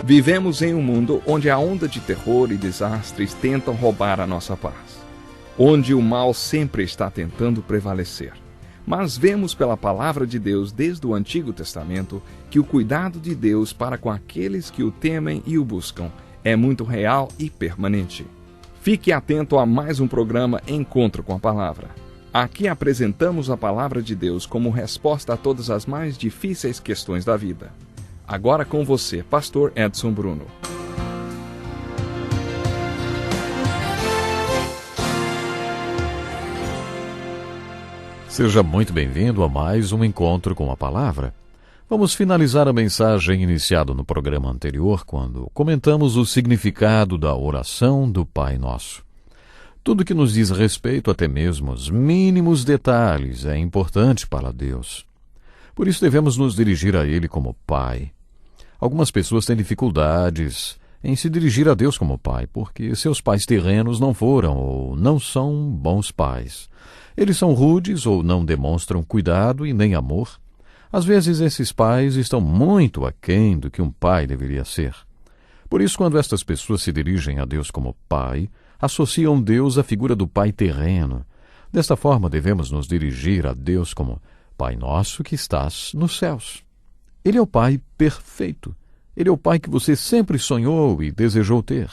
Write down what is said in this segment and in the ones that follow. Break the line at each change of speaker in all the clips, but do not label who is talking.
Vivemos em um mundo onde a onda de terror e desastres tentam roubar a nossa paz, onde o mal sempre está tentando prevalecer. Mas vemos pela palavra de Deus desde o Antigo Testamento que o cuidado de Deus para com aqueles que o temem e o buscam é muito real e permanente. Fique atento a mais um programa Encontro com a Palavra. Aqui apresentamos a palavra de Deus como resposta a todas as mais difíceis questões da vida. Agora com você, Pastor Edson Bruno.
Seja muito bem-vindo a mais um Encontro com a Palavra. Vamos finalizar a mensagem iniciada no programa anterior, quando comentamos o significado da oração do Pai Nosso. Tudo que nos diz respeito, até mesmo os mínimos detalhes, é importante para Deus. Por isso devemos nos dirigir a Ele como Pai. Algumas pessoas têm dificuldades em se dirigir a Deus como Pai, porque seus pais terrenos não foram ou não são bons pais. Eles são rudes ou não demonstram cuidado e nem amor. Às vezes esses pais estão muito aquém do que um pai deveria ser. Por isso, quando estas pessoas se dirigem a Deus como Pai, associam Deus à figura do Pai terreno. Desta forma, devemos nos dirigir a Deus como Pai nosso que estás nos céus. Ele é o Pai perfeito. Ele é o Pai que você sempre sonhou e desejou ter.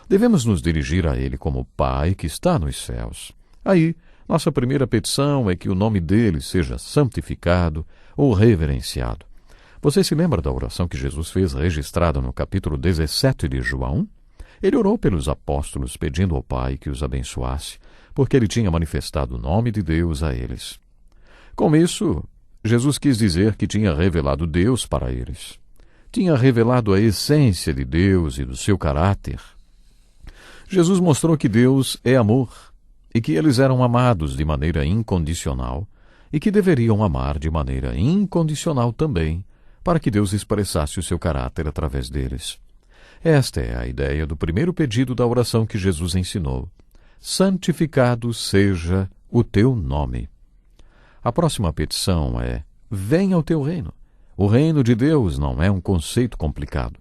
Devemos nos dirigir a Ele como Pai que está nos céus. Aí, nossa primeira petição é que o nome dele seja santificado ou reverenciado. Você se lembra da oração que Jesus fez registrada no capítulo 17 de João? Ele orou pelos apóstolos pedindo ao Pai que os abençoasse, porque ele tinha manifestado o nome de Deus a eles. Com isso, Jesus quis dizer que tinha revelado Deus para eles. Tinha revelado a essência de Deus e do seu caráter. Jesus mostrou que Deus é amor e que eles eram amados de maneira incondicional e que deveriam amar de maneira incondicional também, para que Deus expressasse o seu caráter através deles. Esta é a ideia do primeiro pedido da oração que Jesus ensinou. Santificado seja o teu nome. A próxima petição é: venha o teu reino. O reino de Deus não é um conceito complicado,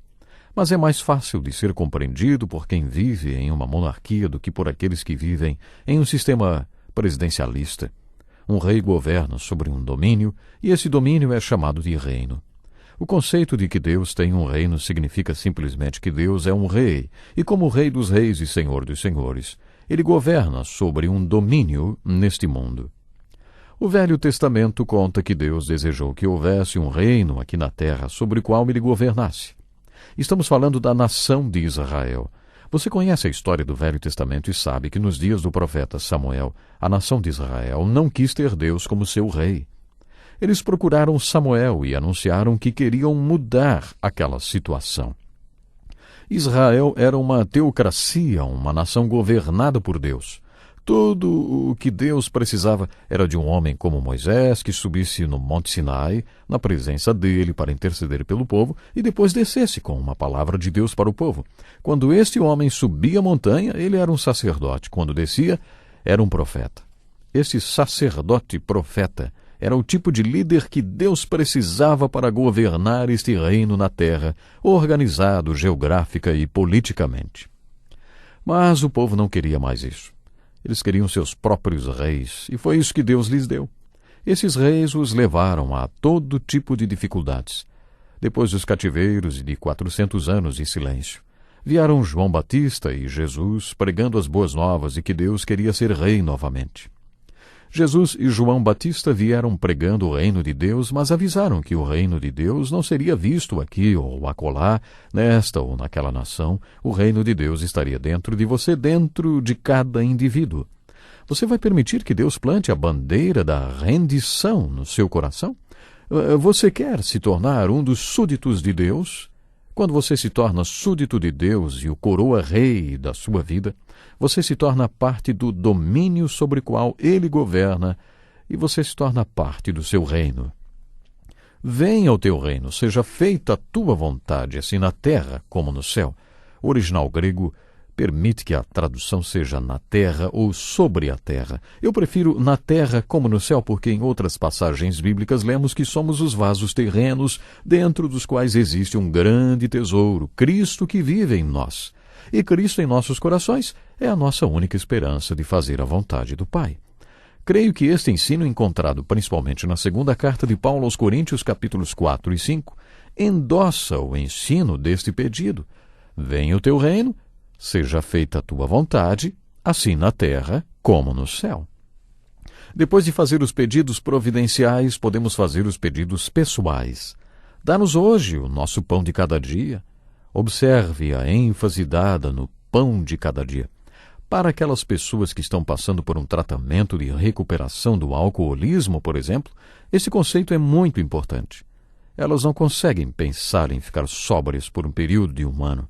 mas é mais fácil de ser compreendido por quem vive em uma monarquia do que por aqueles que vivem em um sistema presidencialista. Um rei governa sobre um domínio e esse domínio é chamado de reino. O conceito de que Deus tem um reino significa simplesmente que Deus é um rei, e como Rei dos reis e Senhor dos senhores, ele governa sobre um domínio neste mundo. O Velho Testamento conta que Deus desejou que houvesse um reino aqui na terra sobre o qual ele governasse. Estamos falando da nação de Israel. Você conhece a história do Velho Testamento e sabe que nos dias do profeta Samuel, a nação de Israel não quis ter Deus como seu rei. Eles procuraram Samuel e anunciaram que queriam mudar aquela situação. Israel era uma teocracia, uma nação governada por Deus. Tudo o que Deus precisava era de um homem como Moisés que subisse no Monte Sinai, na presença dele para interceder pelo povo, e depois descesse com uma palavra de Deus para o povo. Quando este homem subia a montanha, ele era um sacerdote. Quando descia, era um profeta. Este sacerdote profeta era o tipo de líder que Deus precisava para governar este reino na terra, organizado geográfica e politicamente. Mas o povo não queria mais isso. Eles queriam seus próprios reis, e foi isso que Deus lhes deu. Esses reis os levaram a todo tipo de dificuldades. Depois dos cativeiros e de 400 anos de silêncio, vieram João Batista e Jesus pregando as boas novas de que Deus queria ser rei novamente. Jesus e João Batista vieram pregando o reino de Deus, mas avisaram que o reino de Deus não seria visto aqui ou acolá, nesta ou naquela nação. O reino de Deus estaria dentro de você, dentro de cada indivíduo. Você vai permitir que Deus plante a bandeira da rendição no seu coração? Você quer se tornar um dos súditos de Deus? Quando você se torna súdito de Deus e o coroa rei da sua vida, você se torna parte do domínio sobre o qual ele governa e você se torna parte do seu reino. Venha o teu reino, seja feita a tua vontade, assim na terra como no céu. O original grego Permite que a tradução seja na terra ou sobre a terra. Eu prefiro na terra como no céu, porque em outras passagens bíblicas lemos que somos os vasos terrenos dentro dos quais existe um grande tesouro, Cristo que vive em nós. E Cristo em nossos corações é a nossa única esperança de fazer a vontade do Pai. Creio que este ensino, encontrado principalmente na segunda carta de Paulo aos Coríntios, capítulos 4 e 5, endossa o ensino deste pedido. Venha o teu reino, seja feita a tua vontade, assim na terra como no céu. Depois de fazer os pedidos providenciais, podemos fazer os pedidos pessoais. Dá-nos hoje o nosso pão de cada dia. Observe a ênfase dada no pão de cada dia. Para aquelas pessoas que estão passando por um tratamento de recuperação do alcoolismo, por exemplo, esse conceito é muito importante. Elas não conseguem pensar em ficar sóbrias por um período de um ano.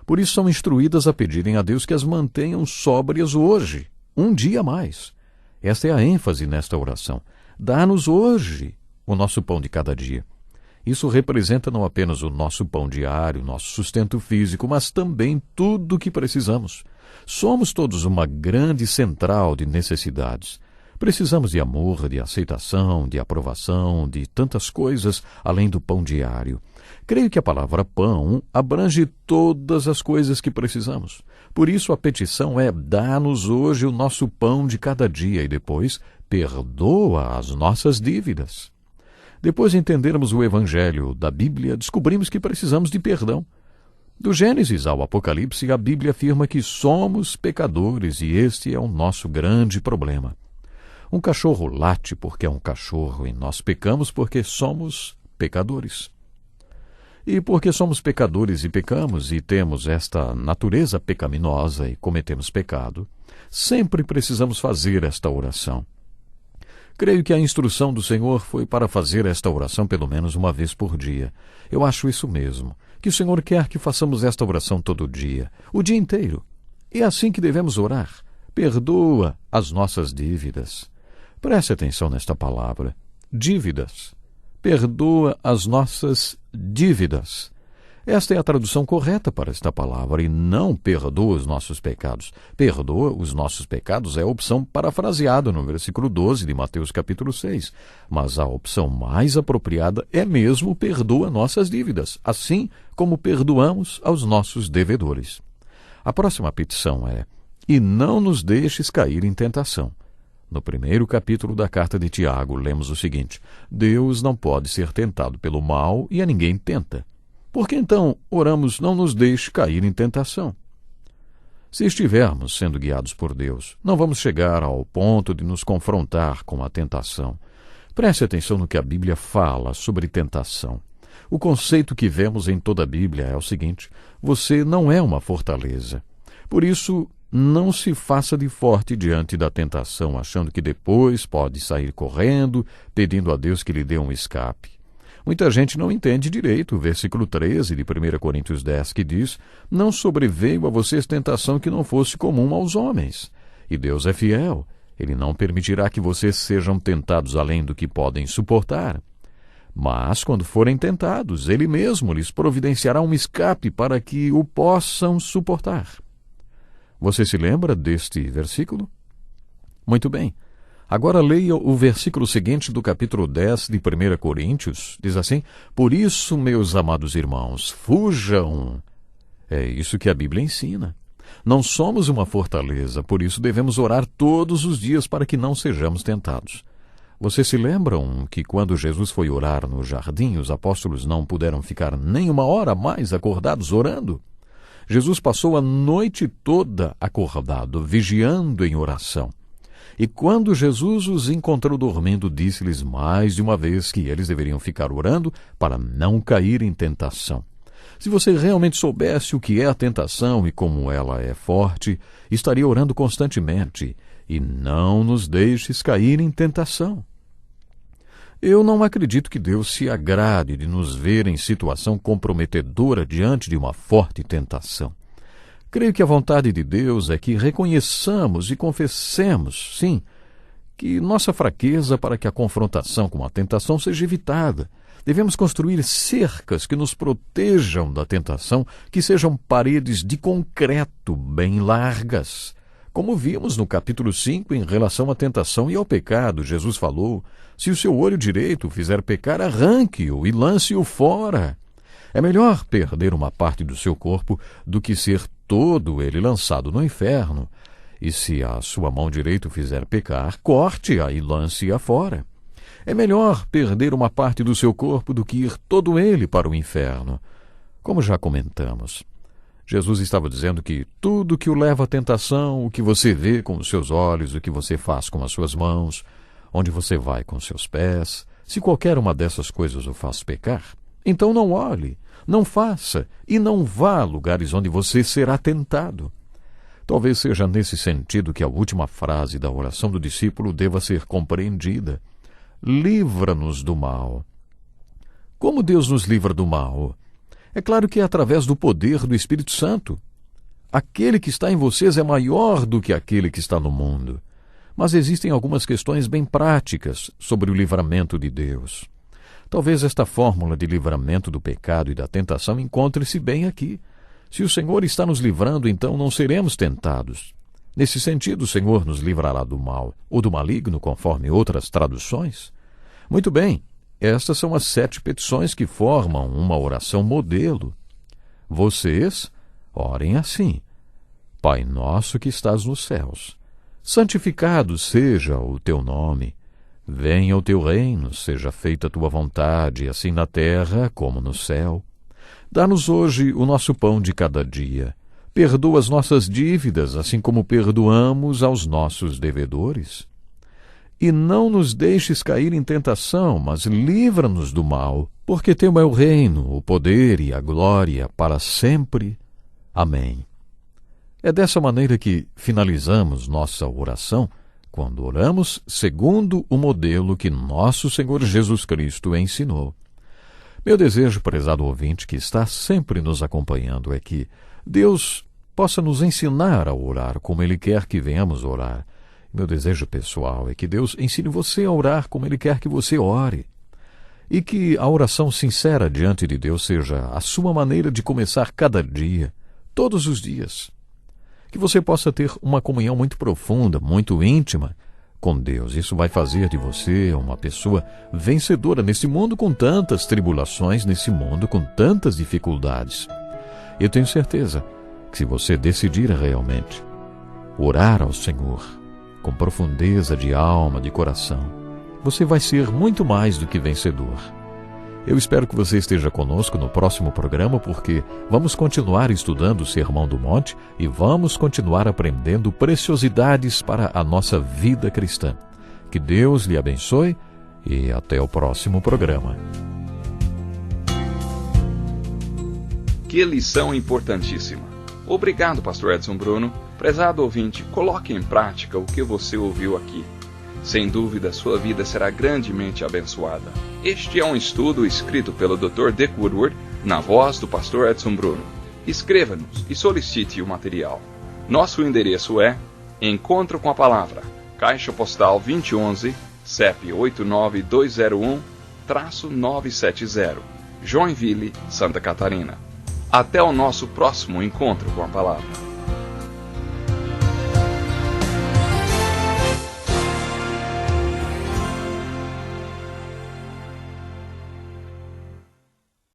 Por isso são instruídas a pedirem a Deus que as mantenham sóbrias hoje, um dia a mais. Esta é a ênfase nesta oração. Dá-nos hoje o nosso pão de cada dia. Isso representa não apenas o nosso pão diário, nosso sustento físico, mas também tudo o que precisamos. Somos todos uma grande central de necessidades. Precisamos de amor, de aceitação, de aprovação, de tantas coisas além do pão diário. Creio que a palavra pão abrange todas as coisas que precisamos. Por isso a petição é: dá-nos hoje o nosso pão de cada dia e depois perdoa as nossas dívidas. Depois de entendermos o Evangelho da Bíblia, descobrimos que precisamos de perdão. Do Gênesis ao Apocalipse, a Bíblia afirma que somos pecadores e este é o nosso grande problema. Um cachorro late porque é um cachorro e nós pecamos porque somos pecadores. E porque somos pecadores e pecamos e temos esta natureza pecaminosa e cometemos pecado, sempre precisamos fazer esta oração. Creio que a instrução do Senhor foi para fazer esta oração pelo menos uma vez por dia. Eu acho isso mesmo, que o Senhor quer que façamos esta oração todo dia, o dia inteiro. É assim que devemos orar. Perdoa as nossas dívidas. Preste atenção nesta palavra. Dívidas. Perdoa as nossas dívidas. Esta é a tradução correta para esta palavra, e não perdoa os nossos pecados. Perdoa os nossos pecados é a opção parafraseada no versículo 12 de Mateus capítulo 6. Mas a opção mais apropriada é mesmo perdoa nossas dívidas, assim como perdoamos aos nossos devedores. A próxima petição é: e não nos deixes cair em tentação. No primeiro capítulo da carta de Tiago, lemos o seguinte: Deus não pode ser tentado pelo mal e a ninguém tenta. Por que então oramos: não nos deixe cair em tentação? Se estivermos sendo guiados por Deus, não vamos chegar ao ponto de nos confrontar com a tentação. Preste atenção no que a Bíblia fala sobre tentação. O conceito que vemos em toda a Bíblia é o seguinte: você não é uma fortaleza. Por isso, não se faça de forte diante da tentação, achando que depois pode sair correndo, pedindo a Deus que lhe dê um escape. Muita gente não entende direito o versículo 13 de 1 Coríntios 10, que diz: não sobreveio a vocês tentação que não fosse comum aos homens. E Deus é fiel. Ele não permitirá que vocês sejam tentados além do que podem suportar. Mas, quando forem tentados, Ele mesmo lhes providenciará um escape para que o possam suportar. Você se lembra deste versículo? Muito bem. Agora leia o versículo seguinte do capítulo 10 de 1 Coríntios. Diz assim: por isso, meus amados irmãos, fujam. É isso que a Bíblia ensina. Não somos uma fortaleza, por isso devemos orar todos os dias para que não sejamos tentados. Vocês se lembram que quando Jesus foi orar no jardim, os apóstolos não puderam ficar nem uma hora mais acordados orando? Jesus passou a noite toda acordado, vigiando em oração. E quando Jesus os encontrou dormindo, disse-lhes mais de uma vez que eles deveriam ficar orando para não cair em tentação. Se você realmente soubesse o que é a tentação e como ela é forte, estaria orando constantemente: e não nos deixes cair em tentação. Eu não acredito que Deus se agrade de nos ver em situação comprometedora diante de uma forte tentação. Creio que a vontade de Deus é que reconheçamos e confessemos, sim, que nossa fraqueza para que a confrontação com a tentação seja evitada. Devemos construir cercas que nos protejam da tentação, que sejam paredes de concreto bem largas. Como vimos no capítulo 5, em relação à tentação e ao pecado, Jesus falou: se o seu olho direito o fizer pecar, arranque-o e lance-o fora. É melhor perder uma parte do seu corpo do que ser todo ele lançado no inferno. E se a sua mão direita o fizer pecar, corte-a e lance-a fora. É melhor perder uma parte do seu corpo do que ir todo ele para o inferno. Como já comentamos, Jesus estava dizendo que tudo que o leva à tentação, o que você vê com os seus olhos, o que você faz com as suas mãos, onde você vai com os seus pés, se qualquer uma dessas coisas o faz pecar, então não olhe, não faça e não vá a lugares onde você será tentado. Talvez seja nesse sentido que a última frase da oração do discípulo deva ser compreendida: livra-nos do mal. Como Deus nos livra do mal? É claro que é através do poder do Espírito Santo. Aquele que está em vocês é maior do que aquele que está no mundo. Mas existem algumas questões bem práticas sobre o livramento de Deus. Talvez esta fórmula de livramento do pecado e da tentação encontre-se bem aqui. Se o Senhor está nos livrando, então não seremos tentados. Nesse sentido, o Senhor nos livrará do mal, ou do maligno, conforme outras traduções. Muito bem, estas são as 7 petições que formam uma oração modelo. Vocês orem assim: Pai nosso que estás nos céus, santificado seja o teu nome. Venha o teu reino, seja feita a tua vontade, assim na terra como no céu. Dá-nos hoje o nosso pão de cada dia. Perdoa as nossas dívidas, assim como perdoamos aos nossos devedores. E não nos deixes cair em tentação, mas livra-nos do mal, porque teu é o reino, o poder e a glória para sempre. Amém. É dessa maneira que finalizamos nossa oração, quando oramos segundo o modelo que nosso Senhor Jesus Cristo ensinou. Meu desejo, prezado ouvinte, que está sempre nos acompanhando, é que Deus possa nos ensinar a orar como Ele quer que venhamos orar. Meu desejo pessoal é que Deus ensine você a orar como Ele quer que você ore. E que a oração sincera diante de Deus seja a sua maneira de começar cada dia, todos os dias. Que você possa ter uma comunhão muito profunda, muito íntima com Deus. Isso vai fazer de você uma pessoa vencedora nesse mundo com tantas tribulações, nesse mundo com tantas dificuldades. Eu tenho certeza que se você decidir realmente orar ao Senhor com profundeza de alma, de coração, você vai ser muito mais do que vencedor. Eu espero que você esteja conosco no próximo programa, porque vamos continuar estudando o Sermão do Monte e vamos continuar aprendendo preciosidades para a nossa vida cristã. Que Deus lhe abençoe e até o próximo programa.
Que lição importantíssima! Obrigado, Pastor Edson Bruno. Prezado ouvinte, coloque em prática o que você ouviu aqui. Sem dúvida, sua vida será grandemente abençoada. Este é um estudo escrito pelo Dr. Dick Woodward, na voz do Pastor Edson Bruno. Escreva-nos e solicite o material. Nosso endereço é Encontro com a Palavra, Caixa Postal 2011, CEP 89201-970, Joinville, Santa Catarina. Até o nosso próximo encontro com a Palavra.